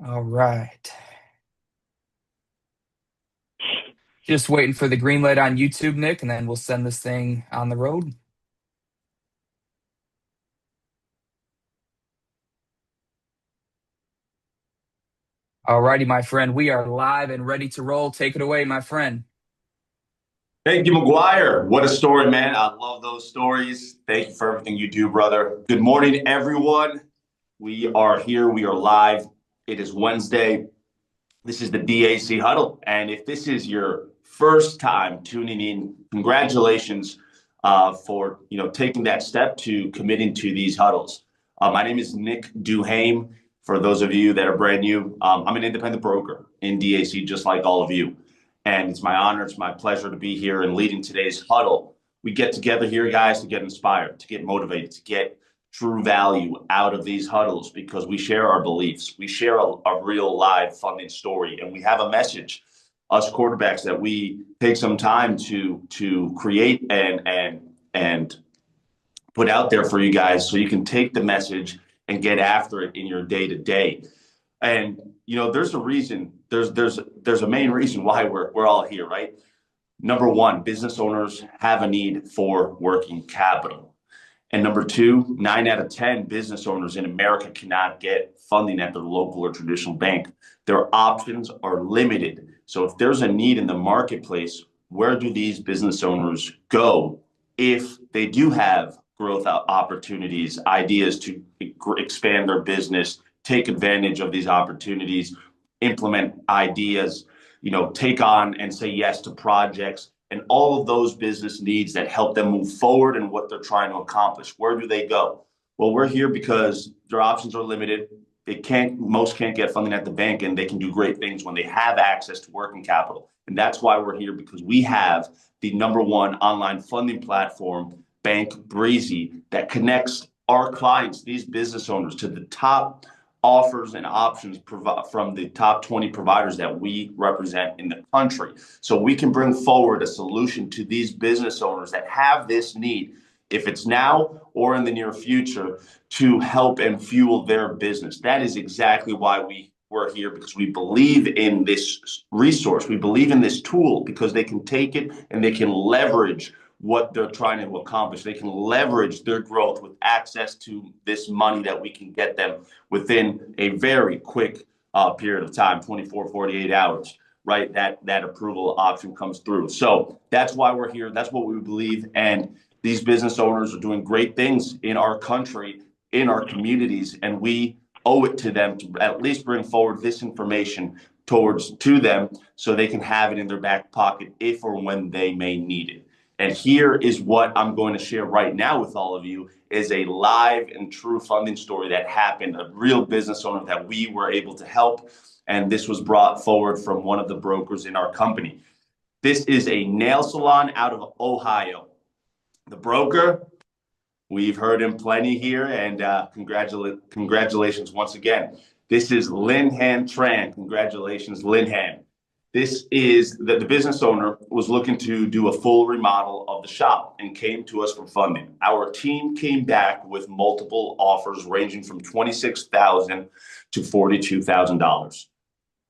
All right. Just waiting for the green light on YouTube, Nick, and then we'll send this thing on the road. All righty, my friend. We are live and ready to roll. Take it away, my friend. Thank you, McGuire. What a story, man. I love those stories. Thank you for everything you do, brother. Good morning, everyone. We are here. We are live. It is Wednesday. This is the DAC Huddle. And if this is your first time tuning in, congratulations for taking that step to committing to these huddles. My name is Nick Duhame. For those of you that are brand new, I'm an independent broker in DAC, just like all of you. And it's my honor, it's my pleasure to be here and leading today's huddle. We get together here, guys, to get inspired, to get motivated, to get true value out of these huddles because we share our beliefs. We share a real live funding story, and we have a message, us quarterbacks, that we take some time to create and put out there for you guys so you can take the message and get after it in your day to day. And there's a reason. There's a main reason why we're all here, right? Number one, business owners have a need for working capital. And number two, 9 out of 10 business owners in America cannot get funding at their local or traditional bank. Their options are limited. So if there's a need in the marketplace, where do these business owners go if they do have growth opportunities, ideas to expand their business, take advantage of these opportunities, implement ideas, take on and say yes to projects and all of those business needs that help them move forward and what they're trying to accomplish. Where do they go? Well, we're here because their options are limited. Most can't get funding at the bank, and they can do great things when they have access to working capital. And that's why we're here, because we have the number one online funding platform, Bank Breezy, that connects our clients, these business owners, to the top offers and options from the top 20 providers that we represent in the country. So we can bring forward a solution to these business owners that have this need, if it's now or in the near future, to help and fuel their business. That is exactly why we're here, because we believe in this resource. We believe in this tool because they can take it and they can leverage what they're trying to accomplish. They can leverage their growth with access to this money that we can get them within a very quick period of time, 24, 48 hours, right? That approval option comes through. So that's why we're here. That's what we believe. And these business owners are doing great things in our country, in our communities, and we owe it to them to at least bring forward this information to them so they can have it in their back pocket if or when they may need it. And here is what I'm going to share right now with all of you, is a live and true funding story that happened, a real business owner that we were able to help. And this was brought forward from one of the brokers in our company. This is a nail salon out of Ohio. The broker, we've heard him plenty here, and congratulations once again. This is Linhan Tran. Congratulations, Linhan. This is the business owner was looking to do a full remodel of the shop and came to us for funding. Our team came back with multiple offers ranging from $26,000 to $42,000,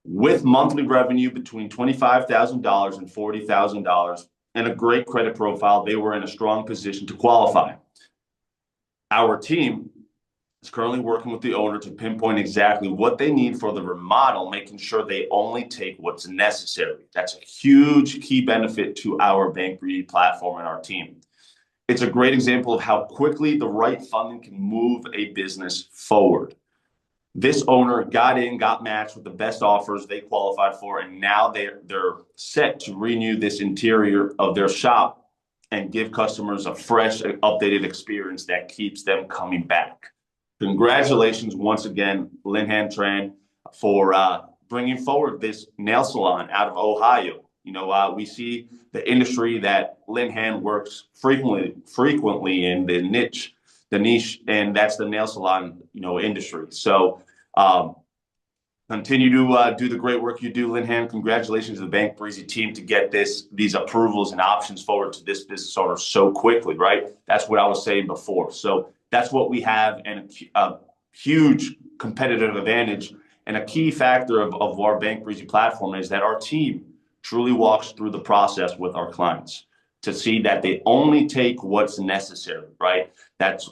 with monthly revenue between $25,000 and $40,000 and a great credit profile. They were in a strong position to qualify. Our team is currently working with the owner to pinpoint exactly what they need for the remodel, making sure they only take what's necessary. That's a huge key benefit to our Bank Breezy platform and our team. It's a great example of how quickly the right funding can move a business forward. This owner got matched with the best offers they qualified for, and now they're set to renew this interior of their shop and give customers a fresh, updated experience that keeps them coming back. Congratulations once again, Linhan Tran, for bringing forward this nail salon out of Ohio. We see the industry that Linhan works frequently in, the niche, and that's the nail salon, industry. So continue to do the great work you do, Linhan. Congratulations to the Bank Breezy team to get these approvals and options forward to this business owner so quickly, right? That's what I was saying before. So that's what we have, and a huge competitive advantage And a key factor of our Bank Breezy platform is that our team truly walks through the process with our clients to see that they only take what's necessary, right? That's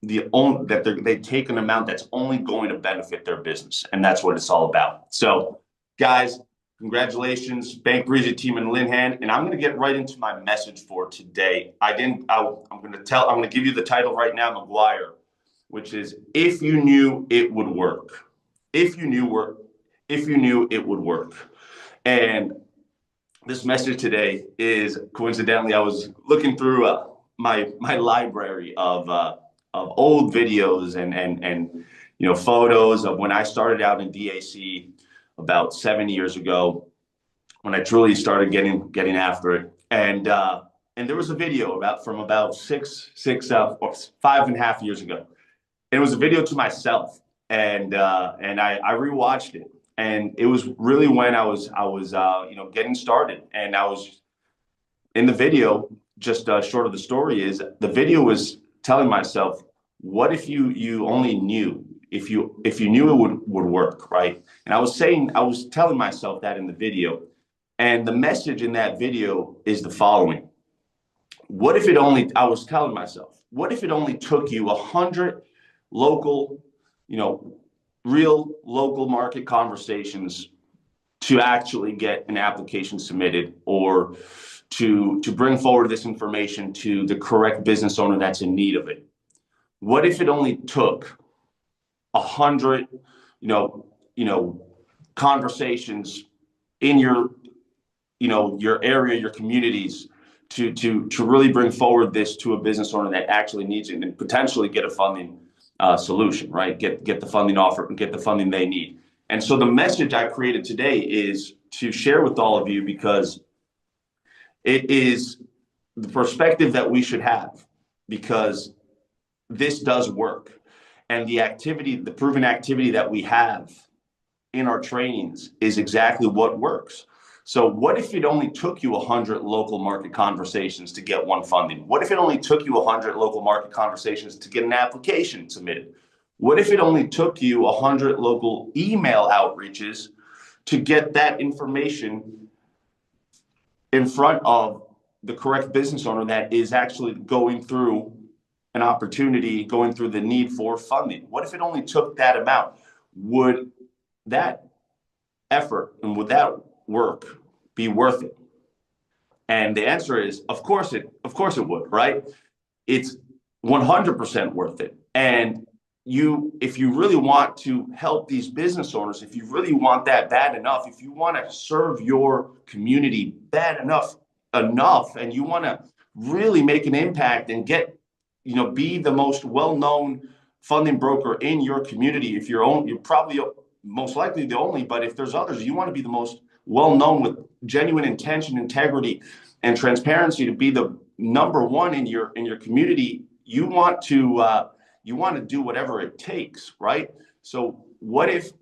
the only that they take an amount that's only going to benefit their business, and that's what it's all about. So, guys, congratulations, Bank Breezy team in Linhan, and I'm going to get right into my message for today. I'm going to give you the title right now, McGuire, which is "If You Knew It Would Work." If you knew if you knew it would work, and this message today is coincidentally, I was looking through my library of old videos and photos of when I started out in DAC about 7 years ago, when I truly started getting after it. And there was a video from about 5.5 years ago. And it was a video to myself, and I rewatched it, and it was really when I was getting started, and I was in the video. Just short of the story is the video was telling myself, what if you only knew, if you knew it would work, right? And I was telling myself that in the video, and the message in that video is the following: what if it only, I was telling myself, what if it only took you 100 local, real local market conversations to actually get an application submitted, or to bring forward this information to the correct business owner that's in need of it? What if it only took 100, conversations in your area, your communities, to really bring forward this to a business owner that actually needs it, and potentially get a funding solution, right? Get the funding offer and get the funding they need. And so the message I created today is to share with all of you, because it is the perspective that we should have, because this does work. And the proven activity that we have in our trainings is exactly what works. So what if it only took you 100 local market conversations to get one funding? What if it only took you 100 local market conversations to get an application submitted? What if it only took you 100 local email outreaches to get that information in front of the correct business owner that is actually going through an opportunity, going through the need for funding? What if it only took that amount? Would that effort and would that work be worth it? And the answer is, of course it would, right? It's 100% worth it. And if you really want to help these business owners, if you really want that bad enough, if you want to serve your community bad enough, and you want to really make an impact and be the most well-known funding broker in your community. If you're probably most likely the only, but if there's others, you want to be the most well-known with genuine intention, integrity, and transparency to be the number one in your community. You want to do whatever it takes, right? So what if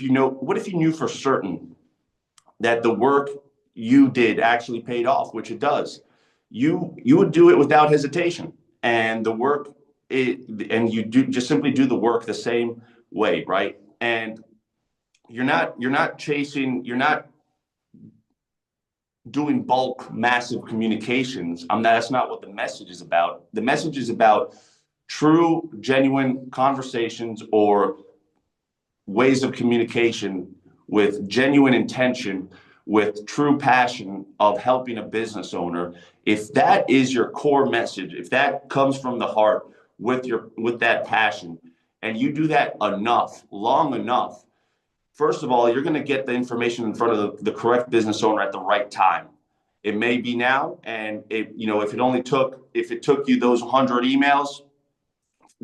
you knew for certain that the work you did actually paid off, which it does? You would do it without hesitation, and you just simply do the work the same way, right? And you're not doing bulk massive communications. That's not what the message is about. The message is about true, genuine conversations, or ways of communication with genuine intention, with true passion of helping a business owner. If that is your core message, if that comes from the heart with that passion, and you do that long enough, first of all, you're going to get the information in front of the correct business owner at the right time. It may be now, and if it took you those 100 emails,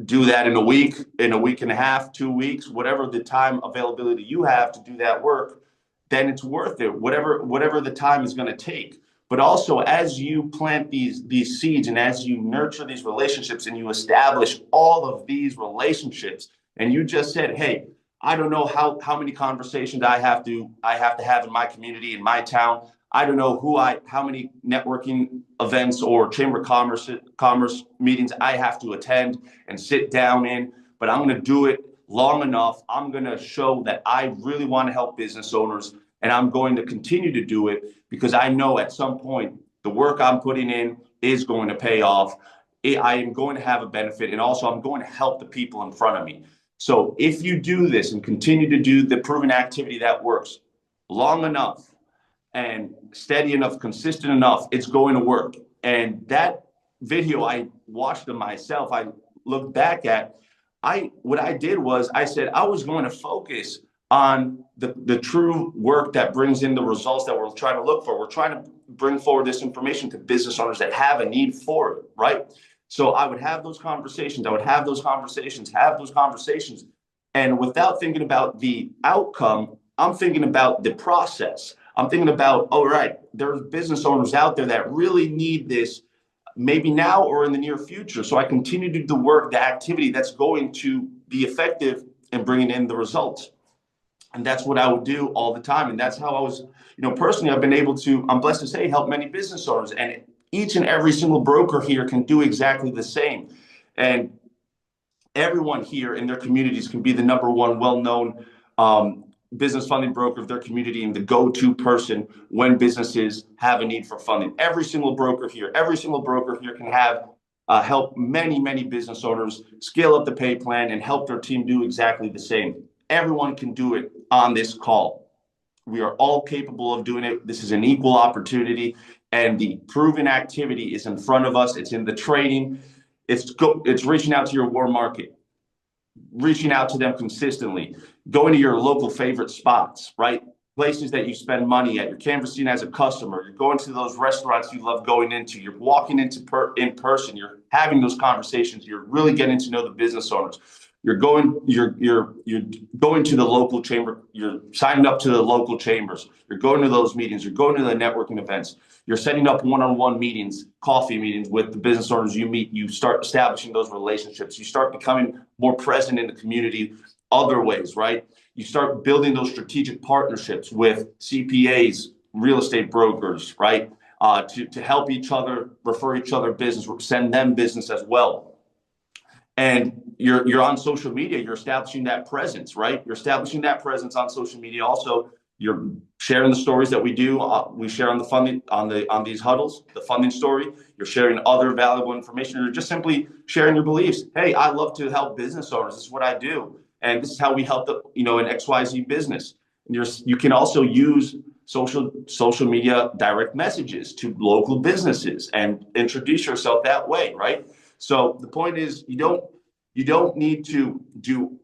do that in a week and a half, 2 weeks, whatever the time availability you have to do that work, then it's worth it, whatever the time is going to take. But also, as you plant these seeds, and as you nurture these relationships, and you establish all of these relationships, and you just said, hey, I don't know how many conversations I have to have in my community, in my town. I don't know how many networking events or chamber of commerce meetings I have to attend and sit down in, but I'm going to do it long enough, I'm going to show that I really want to help business owners, and I'm going to continue to do it because I know at some point the work I'm putting in is going to pay off. I am going to have a benefit, and also I'm going to help the people in front of me. So if you do this and continue to do the proven activity that works long enough and steady enough, consistent enough, it's going to work. And that video, I watched them myself. I looked back at, what I did was I said I was going to focus on the true work that brings in the results that we're trying to look for. We're trying to bring forward this information to business owners that have a need for it, right? So I would have those conversations. I would have those conversations, have those conversations. And without thinking about the outcome, I'm thinking about the process. I'm thinking about, all right, there's business owners out there that really need this, maybe now or in the near future. So I continue to do the work, the activity that's going to be effective in bringing in the results. And that's what I would do all the time. And that's how I was, personally, I've been able to, I'm blessed to say, help many business owners. And each and every single broker here can do exactly the same. And everyone here in their communities can be the number one well-known business funding broker of their community and the go-to person when businesses have a need for funding. Every single broker here can have help many, many business owners scale up the pay plan and help their team do exactly the same. Everyone can do it on this call. We are all capable of doing it. This is an equal opportunity, and the proven activity is in front of us. It's in the training. It's reaching out to your warm market, reaching out to them consistently, going to your local favorite spots, right? Places that you spend money at. You're canvassing as a customer. You're going to those restaurants you love going into. You're walking into in person. You're having those conversations. You're really getting to know the business owners. You're going to the local chamber. You're signing up to the local chambers. You're going to those meetings. You're going to the networking events. You're setting up one-on-one meetings, coffee meetings with the business owners you meet. You start establishing those relationships. You start becoming more present in the community other ways, right? You start building those strategic partnerships with CPAs, real estate brokers, right? To help each other, refer each other business, send them business as well. And you're on social media, you're establishing that presence, right? You're establishing that presence on social media. Also, you're sharing the stories that we do. We share on the funding, on these huddles, the funding story. You're sharing other valuable information. You're just simply sharing your beliefs. Hey, I love to help business owners. This is what I do, and this is how we help an XYZ business. And you can also use social media direct messages to local businesses and introduce yourself that way, right? So the point is, you don't need to do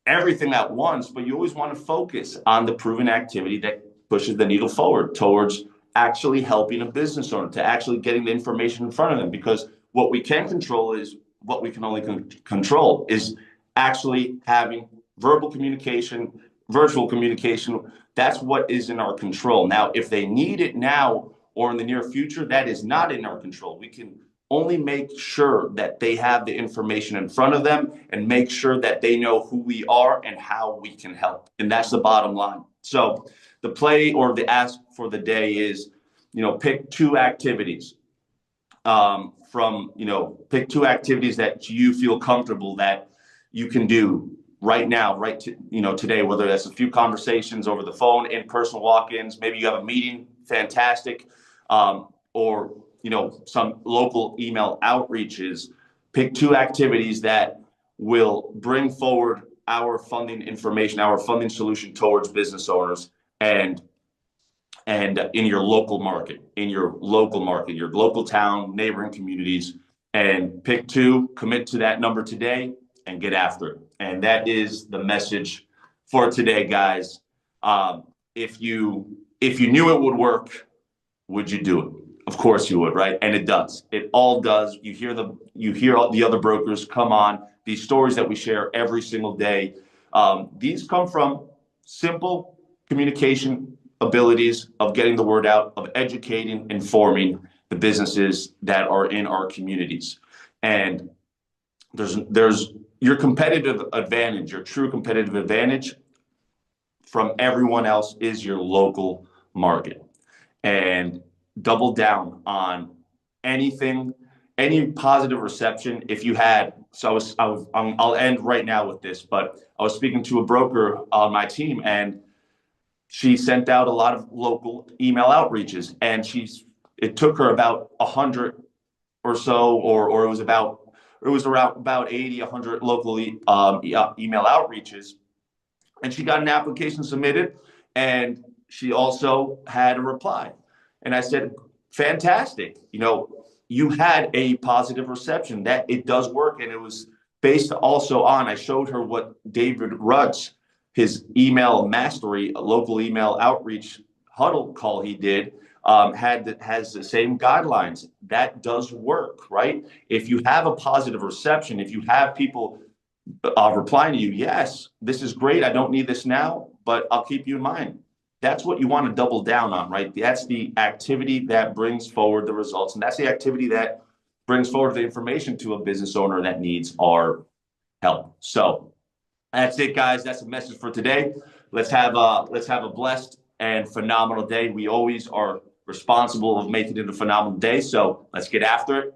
everything at once, but you always want to focus on the proven activity that pushes the needle forward towards actually helping a business owner, to actually getting the information in front of them. Because what we can control is what we can only control is actually having verbal communication, virtual communication. That's what is in our control. Now, if they need it now or in the near future, that is not in our control. We can only make sure that they have the information in front of them and make sure that they know who we are and how we can help. And that's the bottom line. So the play or the ask for the day is, pick two activities pick two activities that you feel comfortable that you can do right now, today, whether that's a few conversations over the phone, in-person walk-ins, maybe you have a meeting, fantastic, or some local email outreaches. Pick two activities that will bring forward our funding information, our funding solution towards business owners and in your local market, your local town, neighboring communities, and pick two, commit to that number today and get after it. And that is the message for today, guys. If you knew it would work, would you do it? Of course you would, right? And it does. It all does. You hear all the other brokers come on, these stories that we share every single day. These come from simple communication abilities of getting the word out, of educating, informing the businesses that are in our communities. And there's your competitive advantage, your true competitive advantage from everyone else is your local market. And double down on any positive reception. If you had I'll end right now with this, but I was speaking to a broker on my team, and she sent out a lot of local email outreaches, and it took her about 100 or so, or it was around about 80, 100 locally email outreaches, and she got an application submitted, and she also had a reply. And I said, fantastic. You had a positive reception, that it does work. And it was based also on, I showed her what David Rutz, his email mastery, a local email outreach huddle call he did, has the same guidelines. That does work, right? If you have a positive reception, if you have people replying to you, yes, this is great. I don't need this now, but I'll keep you in mind. That's what you want to double down on, right? That's the activity that brings forward the results. And that's the activity that brings forward the information to a business owner that needs our help. So that's it, guys. That's the message for today. Let's have a blessed and phenomenal day. We always are responsible of making it a phenomenal day. So let's get after it.